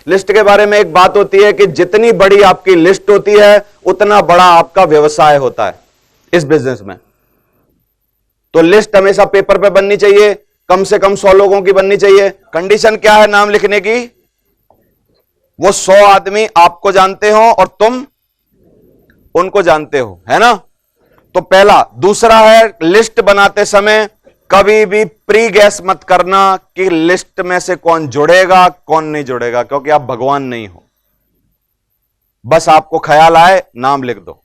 List के बारे में एक बात होती है कि जितनी बड़ी आपकी लिस्ट होती है उतना बड़ा आपका व्यवसाय होता है इस बिजनेस में। तो लिस्ट हमेशा पेपर पे बननी चाहिए, कम से कम 100 लोगों की बननी चाहिए। कंडीशन क्या है नाम लिखने की? वो 100 आदमी आपको जानते हो और तुम उनको जानते हो, है ना? तो पहला। दूसरा है, लिस्ट बनाते समय कभी भी प्री गैस मत करना कि लिस्ट में से कौन जुड़ेगा कौन नहीं जुड़ेगा, क्योंकि आप भगवान नहीं हो। बस आपको ख्याल आए नाम लिख दो,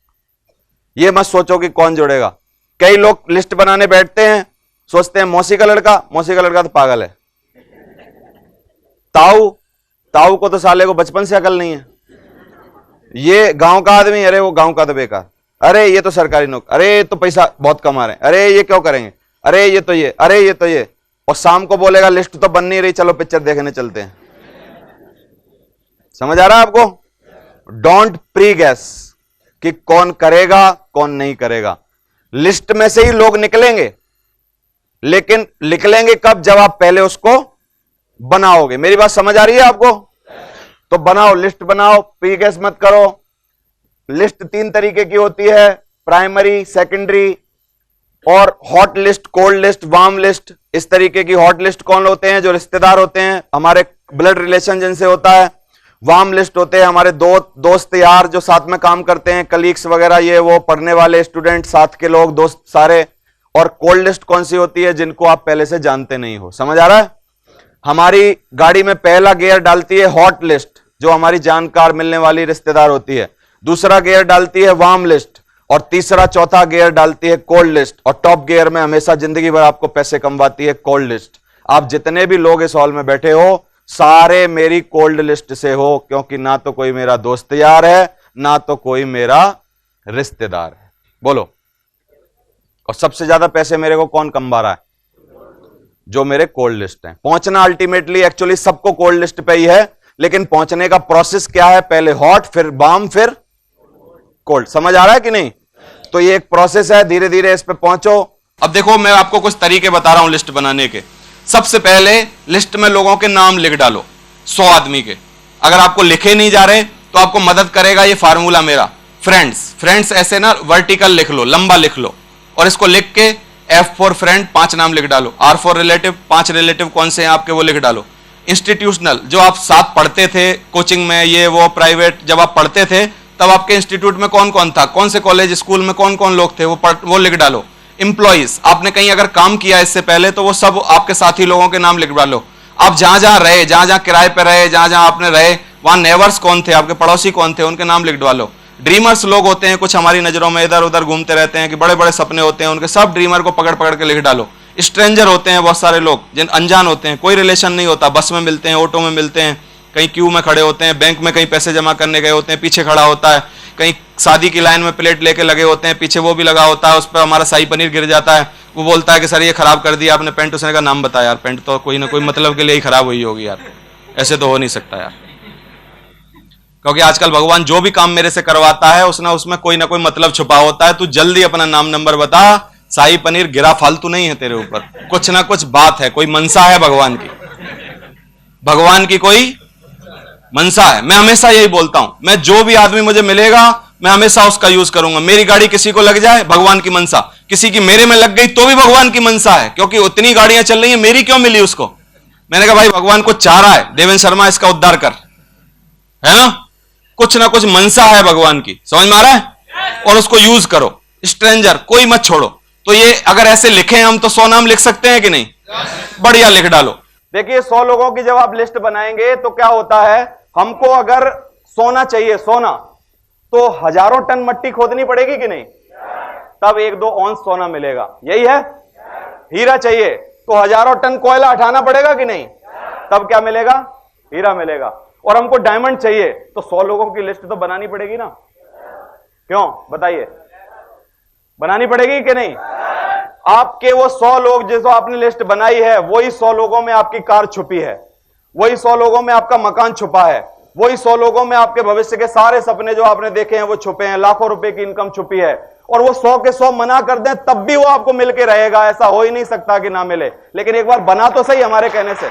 ये मत सोचो कि कौन जुड़ेगा। कई लोग लिस्ट बनाने बैठते हैं, सोचते हैं मौसी का लड़का, मौसी का लड़का तो पागल है। ताऊ, ताऊ को तो साले को बचपन से अकल नहीं है। ये गांव का आदमी, अरे वो गांव का तो बेकार, अरे ये तो सरकारी नौकरी, अरे ये तो पैसा बहुत कमा रहे हैं, अरे ये क्यों करेंगे, अरे ये तो ये, अरे ये तो ये। और शाम को बोलेगा लिस्ट तो बन नहीं रही, चलो पिक्चर देखने चलते हैं। समझ आ रहा है आपको? डोंट प्री गैस कि कौन करेगा कौन नहीं करेगा। लिस्ट में से ही लोग निकलेंगे, लेकिन निकलेंगे कब? जब आप पहले उसको बनाओगे। मेरी बात समझ आ रही है आपको? तो बनाओ, लिस्ट बनाओ, प्री गैस मत करो। लिस्ट 3 तरीके की होती है, प्राइमरी, सेकेंडरी और hot list, cold list, warm list. इस तरीके की हॉट लिस्ट कौन होते हैं? जो रिश्तेदार होते हैं, हमारे ब्लड रिलेशन जिनसे होता है। वार्म लिस्ट होते हैं हमारे दोस्त यार जो साथ में काम करते हैं, कलीग्स वगैरह, ये वो पढ़ने वाले स्टूडेंट, साथ के लोग, दोस्त सारे। और कोल्ड लिस्ट कौन सी होती है? जिनको आप पहले से जानते नहीं हो। समझ आ रहा है? हमारी गाड़ी में पहला गियर डालती है हॉट लिस्ट, जो हमारी जानकार मिलने वाली रिश्तेदार होती है। दूसरा गियर डालती है वार्म लिस्ट और तीसरा चौथा गियर डालती है कोल्ड लिस्ट। और टॉप गियर में हमेशा जिंदगी भर आपको पैसे कमवाती है कोल्ड लिस्ट। आप जितने भी लोग इस हॉल में बैठे हो सारे मेरी कोल्ड लिस्ट से हो, क्योंकि ना तो कोई मेरा दोस्त यार है ना तो कोई मेरा रिश्तेदार है। बोलो। और सबसे ज्यादा पैसे मेरे को कौन कमा रहा है? जो मेरे कोल्ड लिस्ट हैं। पहुंचना अल्टीमेटली एक्चुअली सबको कोल्ड लिस्ट पे ही है, लेकिन पहुंचने का प्रोसेस क्या है? पहले हॉट, फिर वार्म, फिर कोल्ड। समझ आ रहा है कि नहीं? तो ये एक प्रोसेस है, धीरे धीरे इस पे पहुंचो। अब देखो मैं आपको कुछ तरीके बता रहा हूं लिस्ट बनाने के। सबसे पहले लिस्ट में लोगों के नाम लिख डालो, 100 आदमी के। अगर आपको लिखे नहीं जा रहे तो आपको मदद करेगा ये फार्मूला मेरा, फ्रेंड्स ऐसे ना वर्टिकल लिख लो, लंबा लिख लो। और इसको लिख के F फॉर फ्रेंड 5 नाम लिख डालो, R फॉर रिलेटिव 5 रिलेटिव कौन से हैं आपके वो लिख डालो। इंस्टीट्यूशनल, जो आप साथ पढ़ते थे कोचिंग में, ये वो प्राइवेट, जब आप पढ़ते थे तब आपके इंस्टीट्यूट में कौन कौन था, कौन से कॉलेज स्कूल में कौन कौन लोग थे, वो लिख डालो। इंप्लॉइज, आपने कहीं अगर काम किया इससे पहले तो वो सब आपके साथी लोगों के नाम लिख डालो। आप जहां जहां रहे, जहां जहां किराए पे रहे, जहां जहां आपने रहे, वहां नेबर्स कौन थे, आपके पड़ोसी कौन थे, उनके नाम लिख डालो। ड्रीमर्स लोग होते हैं कुछ हमारी नजरों में, इधर उधर घूमते रहते हैं कि बड़े बड़े सपने होते हैं उनके, सब ड्रीमर को पकड़ पकड़ के लिख डालो। स्ट्रेंजर होते हैं बहुत सारे लोग, जिन अनजान होते हैं, कोई रिलेशन नहीं होता, बस में मिलते हैं, ऑटो में मिलते हैं, कहीं क्यू में खड़े होते हैं, बैंक में कहीं पैसे जमा करने गए होते हैं, पीछे खड़ा होता है, कहीं शादी की लाइन में प्लेट लेके लगे होते हैं, पीछे वो भी लगा होता है, उस पर हमारा शाही पनीर गिर जाता है, वो बोलता है कि सर ये खराब कर दिया आपने पेंट। उसने का नाम बताया, यार पेंट तो कोई ना कोई मतलब के लिए ही खराब हुई होगी यार, ऐसे तो हो नहीं सकता यार। क्योंकि आजकल भगवान जो भी काम मेरे से करवाता है उसमें कोई ना कोई मतलब छुपा होता है। तू जल्दी अपना नाम नंबर बता, शाही पनीर गिरा फालतू नहीं है तेरे ऊपर, कुछ ना कुछ बात है, कोई मनसा है भगवान की, भगवान की कोई मनसा है। मैं हमेशा यही बोलता हूं, मैं जो भी आदमी मुझे मिलेगा मैं हमेशा उसका यूज करूंगा। मेरी गाड़ी किसी को लग जाए भगवान की मनसा, किसी की मेरे में लग गई तो भी भगवान की मनसा है, क्योंकि उतनी गाड़ियां चल रही हैं, मेरी क्यों मिली उसको? मैंने कहा भाई भगवान को चाह रहा है देवेंद्र शर्मा इसका उद्धार कर, है ना? कुछ ना कुछ मनसा है भगवान की, समझ में आ रहा है? और उसको यूज करो। स्ट्रेंजर कोई मत छोड़ो। तो ये अगर ऐसे लिखे हम तो 100 नाम लिख सकते हैं कि नहीं? बढ़िया लिख डालो। देखिए 100 लोगों की जब आप लिस्ट बनाएंगे तो क्या होता है, हमको अगर सोना चाहिए, सोना, तो हजारों टन मिट्टी खोदनी पड़ेगी कि नहीं? तब 1-2 औंस सोना मिलेगा, यही है। हीरा चाहिए तो हजारों टन कोयला उठाना पड़ेगा कि नहीं? तब क्या मिलेगा? हीरा मिलेगा। और हमको डायमंड चाहिए तो 100 लोगों की लिस्ट तो बनानी पड़ेगी ना? क्यों बताइए, बनानी पड़ेगी कि नहीं? आपके वो 100 लोग जिसको आपने लिस्ट बनाई है, वही 100 लोगों में आपकी कार छुपी है, वही 100 लोगों में आपका मकान छुपा है, वही 100 लोगों में आपके भविष्य के सारे सपने जो आपने देखे हैं वो छुपे हैं, लाखों रुपए की इनकम छुपी है। और वो 100 के 100 मना कर दें तब भी वो आपको मिलके रहेगा, ऐसा हो ही नहीं सकता कि ना मिले। लेकिन एक बार बना तो सही हमारे कहने से।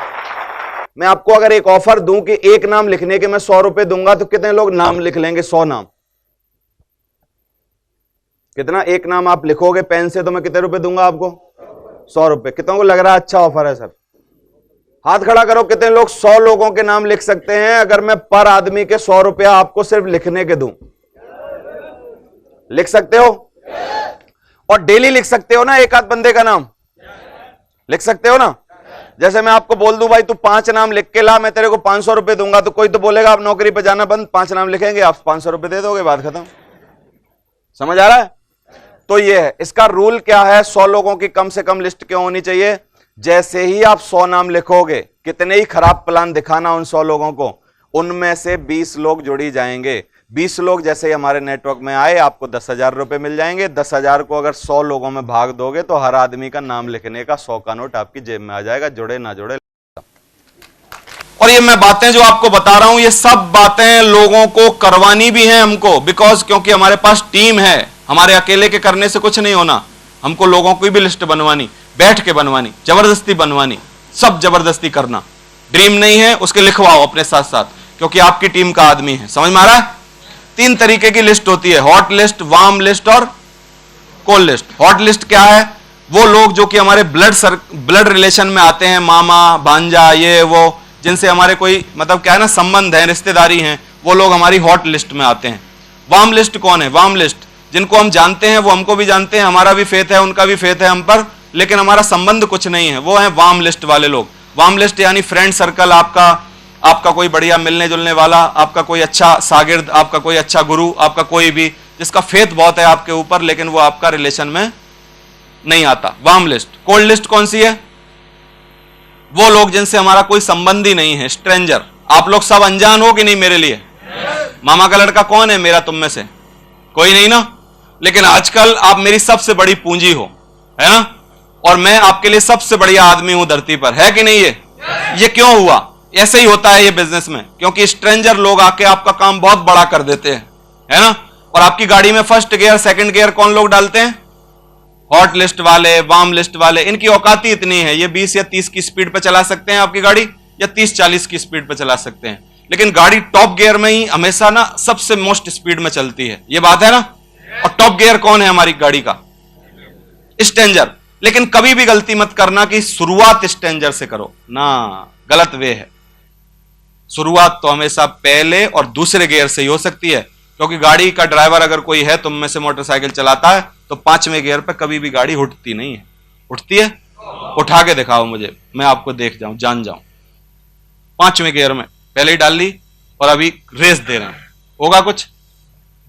मैं आपको अगर एक ऑफर दूं कि एक नाम लिखने के मैं 100 रुपए दूंगा, तो कितने लोग नाम लिख लेंगे? 100 नाम। कितना? एक नाम आप लिखोगे पेन से तो मैं कितने रुपए दूंगा आपको? 100 रुपए। कितनों को लग रहा है अच्छा ऑफर है सर? हाथ खड़ा करो, कितने लोग 100 लोगों के नाम लिख सकते हैं अगर मैं पर आदमी के 100 रुपया आपको सिर्फ लिखने के दूं? लिख सकते हो? और डेली लिख सकते हो ना एक आध बंदे का नाम? लिख सकते हो ना? जैसे मैं आपको बोल दूं भाई तू 5 नाम लिख के ला, मैं तेरे को 500 रुपए दूंगा, तो कोई तो बोलेगा आप नौकरी पे जाना बंद, 5 नाम लिखेंगे आप 500 रुपए दे दोगे, बात खत्म। समझ आ रहा है? तो ये है इसका रूल क्या है, 100 लोगों की कम से कम लिस्ट क्यों होनी चाहिए? जैसे ही आप 100 नाम लिखोगे, कितने ही खराब प्लान दिखाना उन 100 लोगों को, उनमें से 20 लोग जुड़ी जाएंगे। 20 लोग जैसे ही हमारे नेटवर्क में आए, आपको 10,000 रुपए मिल जाएंगे। 10,000 को अगर 100 लोगों में भाग दोगे तो हर आदमी का नाम लिखने का 100 का नोट आपकी जेब में आ जाएगा, जुड़े ना जुड़े। और ये मैं बातें जो आपको बता रहा हूं, ये सब बातें लोगों को करवानी भी हैं हमको, बिकॉज क्योंकि हमारे पास टीम है, हमारे अकेले के करने से कुछ नहीं होना। हमको लोगों की भी लिस्ट बनवानी, बैठ के बनवानी, जबरदस्ती बनवानी, सब जबरदस्ती करना। ड्रीम नहीं है उसके लिखवाओ अपने साथ साथ, क्योंकि आपकी टीम का आदमी है। समझ में आ रहा है? 3 तरीके की लिस्ट होती है, हॉट लिस्ट, वार्म लिस्ट और कोल्ड लिस्ट। हॉट लिस्ट क्या है? वो लोग जो कि हमारे ब्लड रिलेशन में आते हैं, मामा भांजा ये वो, जिनसे हमारे कोई मतलब क्या है ना संबंध है, रिश्तेदारी हैं, वो लोग हमारी हॉट लिस्ट में आते हैं। वार्म लिस्ट कौन है? वार्म लिस्ट जिनको हम जानते हैं, वो हमको भी जानते हैं, हमारा भी फेथ है, उनका भी फेथ है हम पर, लेकिन हमारा संबंध कुछ नहीं है, वो है वार्म लिस्ट वाले लोग। वार्म लिस्ट यानी फ्रेंड सर्कल आपका कोई बढ़िया मिलने जुलने वाला, आपका कोई अच्छा शागिर्द, आपका कोई अच्छा गुरु, आपका कोई भी जिसका फेथ बहुत है आपके ऊपर, लेकिन वो आपका रिलेशन में नहीं आता, वार्म लिस्ट। कोल्ड लिस्ट कौन सी है? वो लोग जिनसे हमारा कोई संबंध ही नहीं है, स्ट्रेंजर। आप लोग सब अनजान हो कि नहीं मेरे लिए? मामा का लड़का कौन है मेरा तुम में से? कोई नहीं ना? लेकिन आजकल आप मेरी सबसे बड़ी पूंजी हो, है ना? और मैं आपके लिए सबसे बढ़िया आदमी हूं धरती पर, है कि नहीं? ये क्यों हुआ? ऐसे ही होता है ये बिजनेस में, क्योंकि स्ट्रेंजर लोग आके आपका काम बहुत बड़ा कर देते हैं, है ना? और आपकी गाड़ी में फर्स्ट गियर सेकंड गियर कौन लोग डालते हैं? हॉट लिस्ट वाले, वार्म लिस्ट वाले। इनकी औकात ही इतनी है, ये 20 या 30 की स्पीड पे चला सकते हैं आपकी गाड़ी, या 30-40 की स्पीड पे चला सकते हैं, लेकिन गाड़ी टॉप गियर में ही हमेशा ना सबसे मोस्ट स्पीड में चलती है, ये बात है ना? और टॉप गियर कौन है हमारी गाड़ी का? स्ट्रेंजर। लेकिन कभी भी गलती मत करना कि शुरुआत स्ट्रेंजर से करो ना, गलत वे है। शुरुआत तो हमेशा पहले और दूसरे गियर से ही हो सकती है, क्योंकि गाड़ी का ड्राइवर अगर कोई है तुम में से मोटरसाइकिल चलाता है, तो 5वें गियर पे कभी भी गाड़ी उठती नहीं है। उठती है? उठा के दिखाओ मुझे, मैं आपको देख जाऊं, जान जाऊं। 5वें गियर में पहले ही डाल ली और अभी रेस दे रहे हैं, होगा कुछ?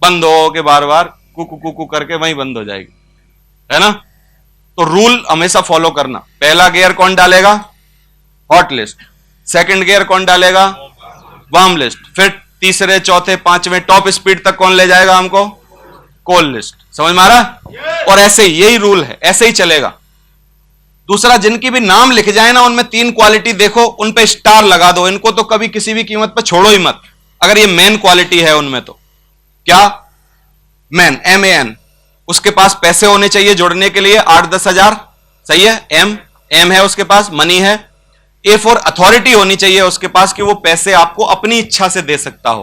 बंद हो के बार बार कुकू कुकू करके वहीं बंद हो जाएगी, है ना? तो रूल हमेशा फॉलो करना। पहला गियर कौन डालेगा? Hot list. सेकंड गियर कौन डालेगा? Warm list. फिर तीसरे चौथे 5वें टॉप स्पीड तक कौन ले जाएगा हमको? Cold list. समझ में आ रहा? और ऐसे यही रूल है, ऐसे ही चलेगा। दूसरा, जिनकी भी नाम लिख जाए ना, उनमें 3 क्वालिटी देखो, उन पे स्टार लगा दो। इनको तो कभी किसी भी कीमत पर छोड़ो ही मत, अगर ये मेन क्वालिटी है उनमें। तो क्या? Man, MAN। उसके पास पैसे होने चाहिए जुड़ने के लिए 8-10 हजार, सही है? एम है उसके पास, मनी है। A फॉर अथॉरिटी होनी चाहिए उसके पास, कि वो पैसे आपको अपनी इच्छा से दे सकता हो,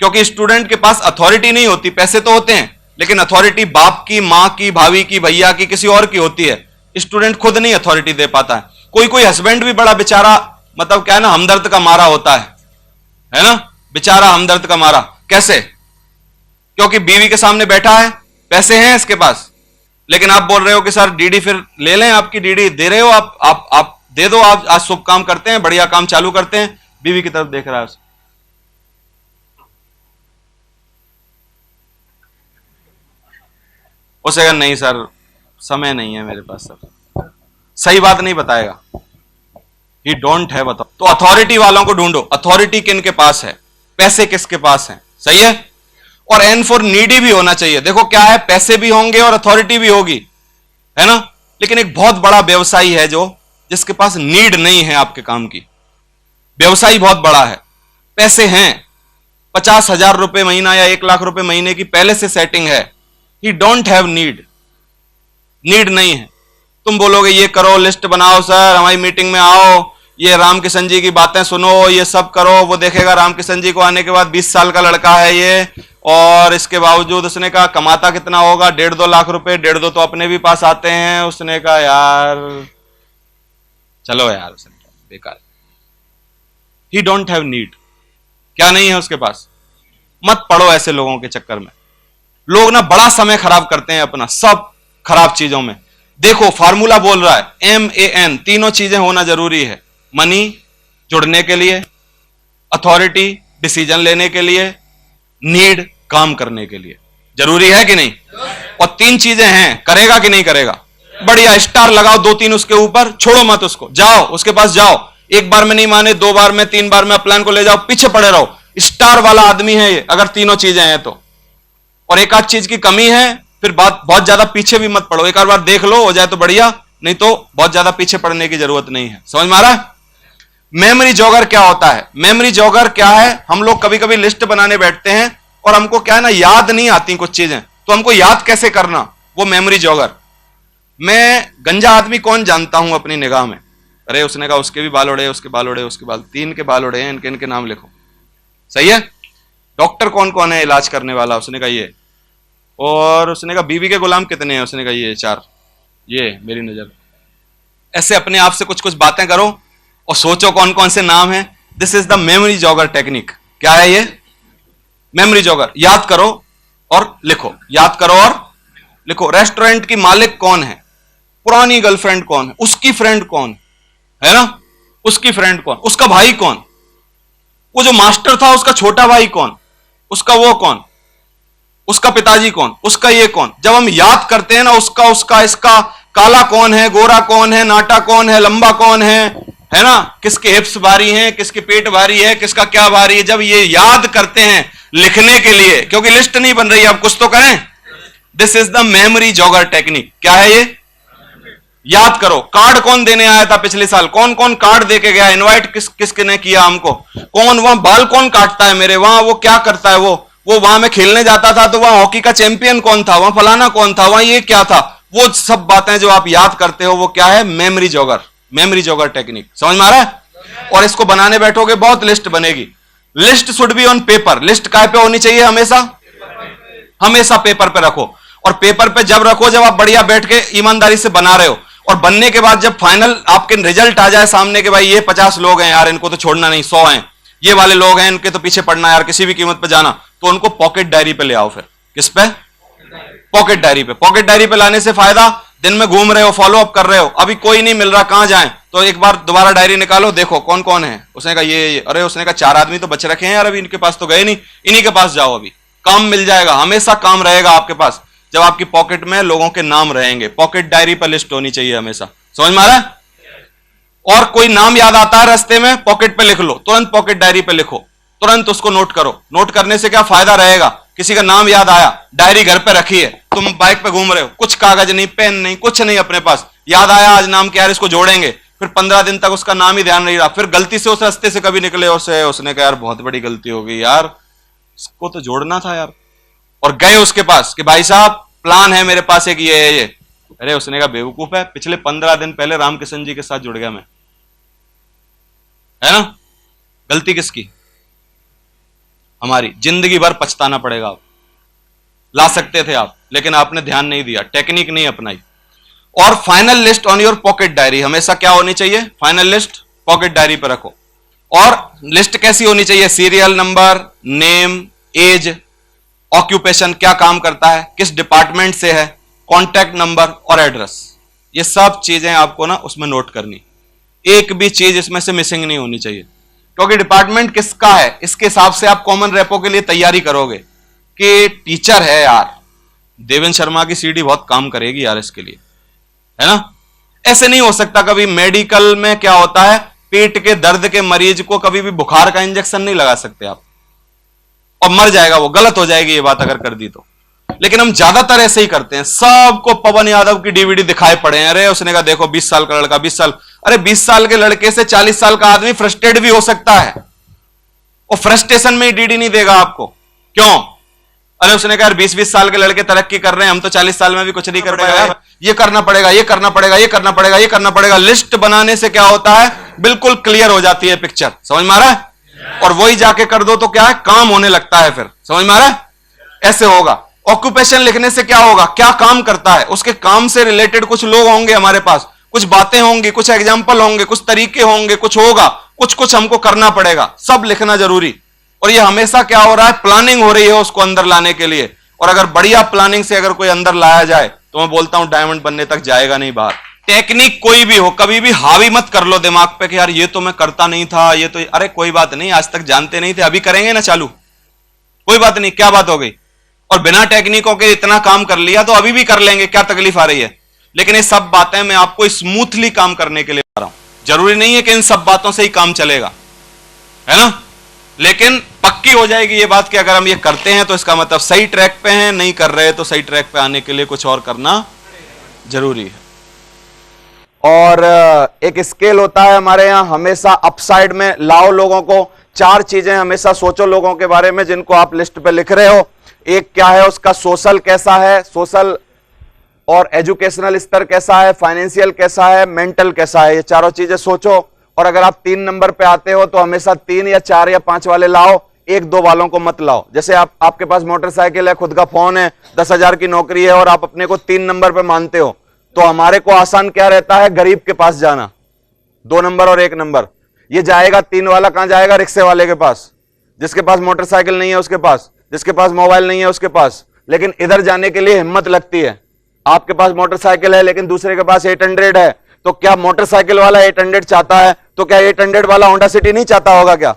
क्योंकि स्टूडेंट के पास अथॉरिटी नहीं होती, पैसे तो होते हैं, लेकिन अथॉरिटी बाप की, मां की, भाभी की, भैया की, किसी और की होती है। स्टूडेंट खुद नहीं अथॉरिटी दे पाता है। कोई हस्बैंड भी बड़ा बेचारा, मतलब क्या है ना, हमदर्द का मारा होता है ना? बेचारा हमदर्द का मारा। कैसे? क्योंकि बीवी के सामने बैठा है, पैसे हैं इसके पास, लेकिन आप बोल रहे हो कि सर डीडी फिर ले लें, आपकी डीडी दे रहे हो आप दे दो, आप आज शुभ काम करते हैं, बढ़िया काम चालू करते हैं, बीवी की तरफ देख रहा है उसे अगर नहीं सर समय नहीं है मेरे पास, सर सही बात नहीं बताएगा, ही डोंट हैव अथॉरिटी। तो अथॉरिटी वालों को ढूंढो, अथॉरिटी किन के पास है, पैसे किसके पास है, सही है? और एन फॉर नीडी भी होना चाहिए। देखो क्या है, पैसे भी होंगे और अथॉरिटी भी होगी, है ना? लेकिन एक बहुत बड़ा व्यवसायी है जो जिसके पास नीड नहीं है आपके काम की। व्यवसायी बहुत बड़ा है, पैसे हैं, 50,000 रुपए महीना या 1 लाख रुपए महीने की पहले से सेटिंग है। ही डोंट हैव नीड नहीं है। तुम बोलोगे ये करो, लिस्ट बनाओ सर, हमारी मीटिंग में आओ, ये रामकिशन जी की बातें सुनो, ये सब करो। वो देखेगा रामकिशन जी को आने के बाद 20 साल का लड़का है ये, और इसके बावजूद उसने कहा कमाता कितना होगा, 1.5-2 लाख रुपए, 1.5-2 तो अपने भी पास आते हैं। उसने कहा यार चलो यार, उसने कहा बेकार, ही डोंट हैव नीड। क्या नहीं है उसके पास? मत पड़ो ऐसे लोगों के चक्कर में। लोग ना बड़ा समय खराब करते हैं अपना, सब खराब चीजों में। देखो फार्मूला बोल रहा है MAN, तीनों चीजें होना जरूरी है। मनी जुड़ने के लिए, अथॉरिटी डिसीजन लेने के लिए, नीड काम करने के लिए। जरूरी है कि नहीं? और 3 चीजें हैं, करेगा कि नहीं करेगा? बढ़िया, स्टार लगाओ 2-3 उसके ऊपर, छोड़ो मत उसको, जाओ उसके पास जाओ। एक बार में नहीं माने, 2 बार में, 3 बार में अपलाइन को ले जाओ, पीछे पड़े रहो। स्टार वाला आदमी है ये, अगर तीनों चीजें हैं तो। और एक आध चीज की कमी है, फिर बात बहुत ज्यादा पीछे भी मत पड़ो। एक बार देख लो, हो जाए तो बढ़िया, नहीं तो बहुत ज्यादा पीछे पड़ने की जरूरत नहीं है। समझ में आ रहा है? मेमोरी जॉगर क्या होता है? मेमोरी जॉगर क्या है? हम लोग कभी कभी लिस्ट बनाने बैठते हैं और हमको क्या है ना, याद नहीं आती कुछ चीजें, तो हमको याद कैसे करना, वो मेमोरी जॉगर। मैं गंजा आदमी कौन जानता हूं अपनी निगाह में? अरे उसने कहा उसके भी बाल उड़े, उसके बाल उड़े, उसके बाल, 3 के बाल उड़े हैं, इनके इनके नाम लिखो। सही है? डॉक्टर कौन कौन है इलाज करने वाला? उसने कहा ये। और उसने कहा बीवी के गुलाम कितने हैं? उसने कहा ये 4, ये मेरी नजर। ऐसे अपने आप से कुछ कुछ बातें करो और सोचो कौन कौन से नाम हैं। This is the memory jogger technique. क्या है ये? Memory jogger. याद करो और लिखो, याद करो और लिखो। रेस्टोरेंट की मालिक कौन है? पुरानी गर्लफ्रेंड कौन है? उसकी फ्रेंड कौन है ना? उसकी फ्रेंड कौन? उसका भाई कौन? वो जो मास्टर था उसका छोटा भाई कौन? उसका वो कौन? उसका पिताजी कौन? उसका ये कौन? जब हम याद करते हैं ना, उसका उसका इसका, काला कौन है, गोरा कौन है, नाटा कौन है, लंबा कौन है ना? किसके हिप्स भारी हैं, किसके पेट भारी है, किसका क्या भारी है, जब ये याद करते हैं लिखने के लिए, क्योंकि लिस्ट नहीं बन रही, आप कुछ तो करें। This is the memory jogger technique. क्या है ये? याद करो। कार्ड कौन देने आया था पिछले साल? कौन कौन कार्ड देके गया? इनवाइट किसने किया हमको? कौन वहां बाल कौन काटता है मेरे? वहां वो क्या करता है? वो वहां में खेलने जाता था तो वहां हॉकी का चैंपियन कौन था? वहां फलाना कौन था? वहां ये क्या था? वो सब बातें जो आप याद करते हो, वो क्या है? Memory jogger. Memory jogger technique. समझ में आ रहा है? और इसको बनाने बैठोगे बहुत लिस्ट बनेगी। List should be on paper. List काय पे होनी चाहिए? हमेशा हमेशा पेपर पे रखो। और पेपर पे जब रखो, जब आप बढ़िया बैठ के ईमानदारी से बना रहे हो, और बनने के बाद जब फाइनल आपके रिजल्ट आ जाए सामने के, भाई ये 50 लोग हैं यार, इनको तो छोड़ना नहीं, 100 हैं, ये वाले लोग हैं, इनके तो पीछे पड़ना यार, किसी भी कीमत पे जाना, तो उनको पॉकेट डायरी पे ले आओ। फिर किस पे? पॉकेट डायरी पे। पॉकेट डायरी पे लाने से फायदा, दिन में घूम रहे हो, फॉलो अप कर रहे हो, अभी कोई नहीं मिल रहा, कहां जाएं, तो एक बार दोबारा डायरी निकालो, देखो कौन कौन है। उसने कहा ये। अरे उसने कहा 4 आदमी तो बच रखे हैं यार, अभी इनके पास तो गए नहीं, इन्हीं के पास जाओ, अभी काम मिल जाएगा। हमेशा काम रहेगा आपके पास जब आपकी पॉकेट में लोगों के नाम रहेंगे। पॉकेट डायरी पर लिस्ट होनी चाहिए हमेशा। समझ में आ रहा है? और कोई नाम याद आता है रास्ते में, पॉकेट पे लिख लो, तुरंत पॉकेट डायरी पे लिखो, तुरंत उसको नोट करो। नोट करने से क्या फायदा रहेगा? किसी का नाम याद आया, डायरी घर पे रखी है, तुम बाइक पे घूम रहे हो, कुछ कागज नहीं, पेन नहीं, कुछ नहीं अपने पास, याद आया आज नाम के यार इसको जोड़ेंगे, फिर 15 दिन तक उसका नाम ही ध्यान नहीं रहा, फिर गलती से उस रास्ते से कभी निकले, उसने कहा यार बहुत बड़ी गलती हो गई यार, इसको तो जोड़ना था यार, और गए उसके पास कि भाई साहब प्लान है मेरे पास एक ये। अरे उसने कहा बेवकूफ है, पिछले 15 दिन पहले रामकिशन जी के साथ जुड़ गया मैं, है ना? गलती किसकी? हमारी। जिंदगी भर पछताना पड़ेगा। आप ला सकते थे आप, लेकिन आपने ध्यान नहीं दिया, टेक्निक नहीं अपनाई। और final list on your pocket diary हमेशा क्या होनी चाहिए? फाइनल लिस्ट पॉकेट डायरी पर रखो। और लिस्ट कैसी होनी चाहिए? Serial number, name, age, occupation, क्या काम करता है, किस डिपार्टमेंट से है, कॉन्टैक्ट नंबर और एड्रेस। ये सब चीजें आपको ना उसमें नोट करनी, एक भी चीज इसमें से मिसिंग नहीं होनी चाहिए, क्योंकि डिपार्टमेंट किसका है इसके हिसाब से आप कॉमन रेपो के लिए तैयारी करोगे कि टीचर है यार, देवेंद्र शर्मा की सीडी बहुत काम करेगी यार इसके लिए, है ना? ऐसे नहीं हो सकता। कभी मेडिकल में क्या होता है, पेट के दर्द के मरीज को कभी भी बुखार का इंजेक्शन नहीं लगा सकते आप, और मर जाएगा वो, गलत हो जाएगी ये बात अगर कर दी तो। लेकिन हम ज्यादातर ऐसे ही करते हैं, सबको पवन यादव की डीवीडी दिखाए पड़े हैं। अरे उसने कहा देखो 20 साल का लड़का, 20 साल, अरे 20 साल के लड़के से 40 साल का आदमी फ्रस्ट्रेट भी हो सकता है, और फ्रस्ट्रेशन में ही डीडी नहीं देगा आपको। क्यों? अरे उसने कहा 20-20 साल के लड़के तरक्की कर रहे हैं, हम तो 40 साल में भी कुछ नहीं कर पाएगा, ये करना पड़ेगा, ये करना पड़ेगा, ये करना पड़ेगा, ये करना पड़ेगा। लिस्ट बनाने से क्या होता है? बिल्कुल क्लियर हो जाती है पिक्चर, समझ में आ रहा है। और वही जाके कर दो तो क्या है, काम होने लगता है, फिर समझ में आ रहा है। ऐसे होगा। ऑक्यूपेशन लिखने से क्या होगा, क्या काम करता है, उसके काम से रिलेटेड कुछ लोग होंगे हमारे पास, कुछ बातें होंगी, कुछ एग्जाम्पल होंगे, कुछ तरीके होंगे, कुछ होगा, कुछ कुछ हमको करना पड़ेगा, सब लिखना जरूरी। और ये हमेशा क्या हो रहा है, प्लानिंग हो रही है उसको अंदर लाने के लिए। और अगर बढ़िया प्लानिंग से अगर कोई अंदर लाया जाए तो मैं बोलता हूं डायमंड बनने तक जाएगा नहीं बाहर। टेक्निक कोई भी हो, कभी भी हावी मत कर लो दिमाग पे कि यार ये तो मैं करता नहीं था, ये तो, अरे कोई बात नहीं, आज तक जानते नहीं थे, अभी करेंगे ना चालू, कोई बात नहीं, क्या बात हो गई। और बिना टेक्निकों के इतना काम कर लिया तो अभी भी कर लेंगे, क्या तकलीफ आ रही है। लेकिन ये सब बातें मैं आपको स्मूथली काम करने के लिए बता रहा हूं। जरूरी नहीं है कि इन सब बातों से ही काम चलेगा, है ना, लेकिन पक्की हो जाएगी ये बात कि अगर हम ये करते हैं तो इसका मतलब सही ट्रैक पे हैं, नहीं कर रहे तो सही ट्रैक पे आने के लिए कुछ और करना जरूरी है। और एक स्केल होता है हमारे यहां, हमेशा अपसाइड में लाओ लोगों को। 4 चीजें हमेशा सोचो लोगों के बारे में जिनको आप लिस्ट पे लिख रहे हो। एक क्या है, उसका सोशल कैसा है, सोशल और एजुकेशनल स्तर कैसा है, फाइनेंशियल कैसा है, मेंटल कैसा है, ये चारों चीजें सोचो। और अगर आप 3 नंबर पे आते हो तो हमेशा 3 या 4 या 5 वाले लाओ, 1-2 वालों को मत लाओ। जैसे आपके पास मोटरसाइकिल है, खुद का फोन है, 10,000 की नौकरी है और आप अपने को 3 नंबर पे मानते हो, तो हमारे को आसान क्या रहता है, गरीब के पास जाना, 2 नंबर और 1 नंबर। ये जाएगा 3 वाला कहां जाएगा, रिक्शे वाले के पास, जिसके पास मोटरसाइकिल नहीं है उसके पास, जिसके पास मोबाइल नहीं है उसके पास। लेकिन इधर जाने के लिए हिम्मत लगती है। आपके पास मोटरसाइकिल है लेकिन दूसरे के पास 800 है, तो क्या मोटरसाइकिल वाला 800 चाहता है तो क्या 800 वाला होंडा सिटी नहीं चाहता होगा, क्या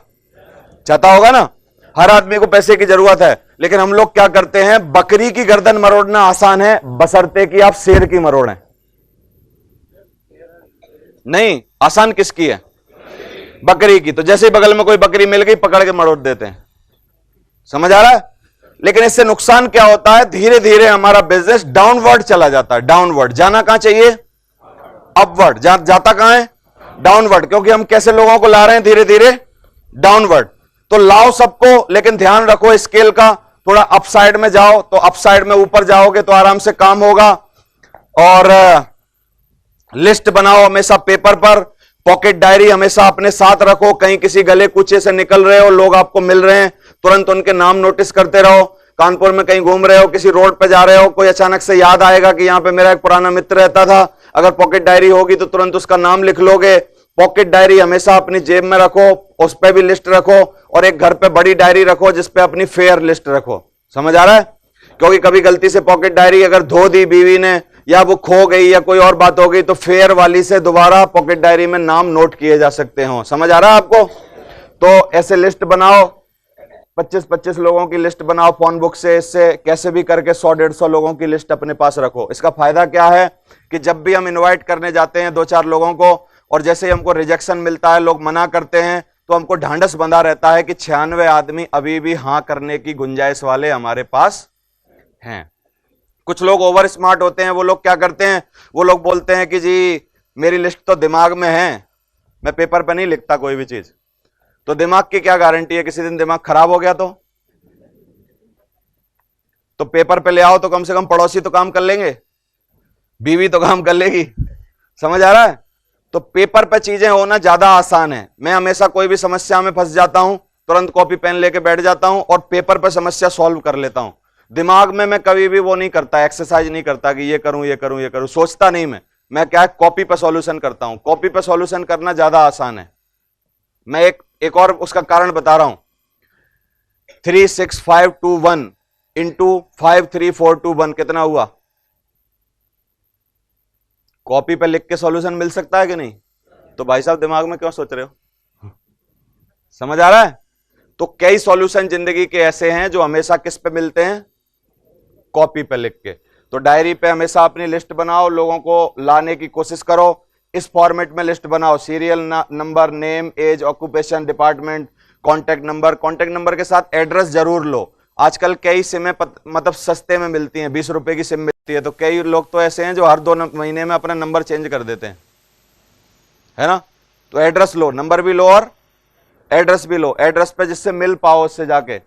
चाहता होगा ना। हर आदमी को पैसे की जरूरत है, लेकिन हम लोग क्या करते हैं, बकरी की गर्दन मरोड़ना आसान है बशर्ते कि आप शेर की मरोड़ें। नहीं, आसान किसकी है, बकरी की। तो जैसे ही बगल में कोई बकरी मिल गई पकड़ के मरोड़ देते हैं, समझ आ रहा है। लेकिन इससे नुकसान क्या होता है, धीरे धीरे हमारा बिजनेस डाउनवर्ड चला जाता है। डाउनवर्ड जाना कहां चाहिए, अपवर्ड। जाता कहां है, डाउनवर्ड, क्योंकि हम कैसे लोगों को ला रहे हैं, धीरे धीरे डाउनवर्ड। तो लाओ सबको, लेकिन ध्यान रखो स्केल का, थोड़ा अपसाइड में जाओ, तो अपसाइड में ऊपर जाओगे तो आराम से काम होगा। और लिस्ट बनाओ हमेशा पेपर पर। पॉकेट डायरी हमेशा अपने साथ रखो, कहीं किसी गले कूचे से निकल रहे हो, लोग आपको मिल रहे हैं, तुरंत उनके नाम नोटिस करते रहो। कानपुर में कहीं घूम रहे हो, किसी रोड पे जा रहे हो, कोई अचानक से याद आएगा कि यहां पे मेरा एक पुराना मित्र रहता था, अगर पॉकेट डायरी होगी तो तुरंत उसका नाम लिख लोगे। पॉकेट डायरी हमेशा अपनी जेब में रखो, उस पर भी लिस्ट रखो। और एक घर पे बड़ी डायरी रखो जिसपे अपनी फेयर लिस्ट रखो, समझ आ रहा है। क्योंकि कभी गलती से पॉकेट डायरी अगर धो दी बीवी ने, या वो खो गई या कोई और बात हो गई, तो फेयर वाली से दोबारा पॉकेट डायरी में नाम नोट किए जा सकते हो। समझ आ रहा है आपको। तो ऐसे लिस्ट बनाओ, 25-25 लोगों की लिस्ट बनाओ फोन बुक से। इससे कैसे भी करके 100-150 लोगों की लिस्ट अपने पास रखो। इसका फायदा क्या है कि जब भी हम इनवाइट करने जाते हैं 2-4 लोगों को, और जैसे ही हमको रिजेक्शन मिलता है, लोग मना करते हैं, तो हमको ढांढस बंधा रहता है कि 96 आदमी अभी भी हां करने की गुंजाइश वाले हमारे पास हैं। कुछ लोग ओवर स्मार्ट होते हैं, वो लोग क्या करते हैं, वो लोग बोलते हैं कि जी मेरी लिस्ट तो दिमाग में है, मैं पेपर पे नहीं लिखता कोई भी चीज। तो दिमाग की क्या गारंटी है, किसी दिन दिमाग खराब हो गया तो पेपर पे ले आओ, तो कम से कम पड़ोसी तो काम कर लेंगे, बीवी तो काम कर लेगी। समझ आ रहा है। तो पेपर पे चीजें होना ज्यादा आसान है। मैं हमेशा कोई भी समस्या में फंस जाता हूं, तुरंत कॉपी पेन लेके बैठ जाता हूं और पेपर पे समस्या सॉल्व कर लेता हूं। दिमाग में मैं कभी भी वो नहीं करता, एक्सरसाइज नहीं करता कि ये करूं ये करूं ये करूं, सोचता नहीं। मैं क्या है, कॉपी पे सॉल्यूशन करता हूं। कॉपी पे सॉल्यूशन करना ज्यादा आसान है। मैं एक और उसका कारण बता रहा हूं। 36521 इंटू 53421 कितना हुआ। कॉपी पे लिख के सॉल्यूशन मिल सकता है कि नहीं। तो भाई साहब दिमाग में क्यों सोच रहे हो, समझ आ रहा है। तो कई सॉल्यूशन जिंदगी के ऐसे हैं जो हमेशा किस पे मिलते हैं, कॉपी पे लिख के। तो डायरी पे हमेशा अपनी लिस्ट बनाओ, लोगों को लाने की कोशिश करो। इस फॉर्मेट में लिस्ट बनाओ, serial number, name, age, occupation, department, contact number. Contact number के साथ एड्रेस जरूर लो। आजकल कई सिमें मतलब सस्ते में मिलती हैं, 20 रुपए की सिम मिलती है। तो कई लोग तो ऐसे हैं जो हर 2 महीने में अपना नंबर चेंज कर देते हैं, है ना। तो एड्रेस लो, नंबर भी लो और एड्रेस भी लो। एड्रेस पे जिससे मिल पाओ उससे जाके,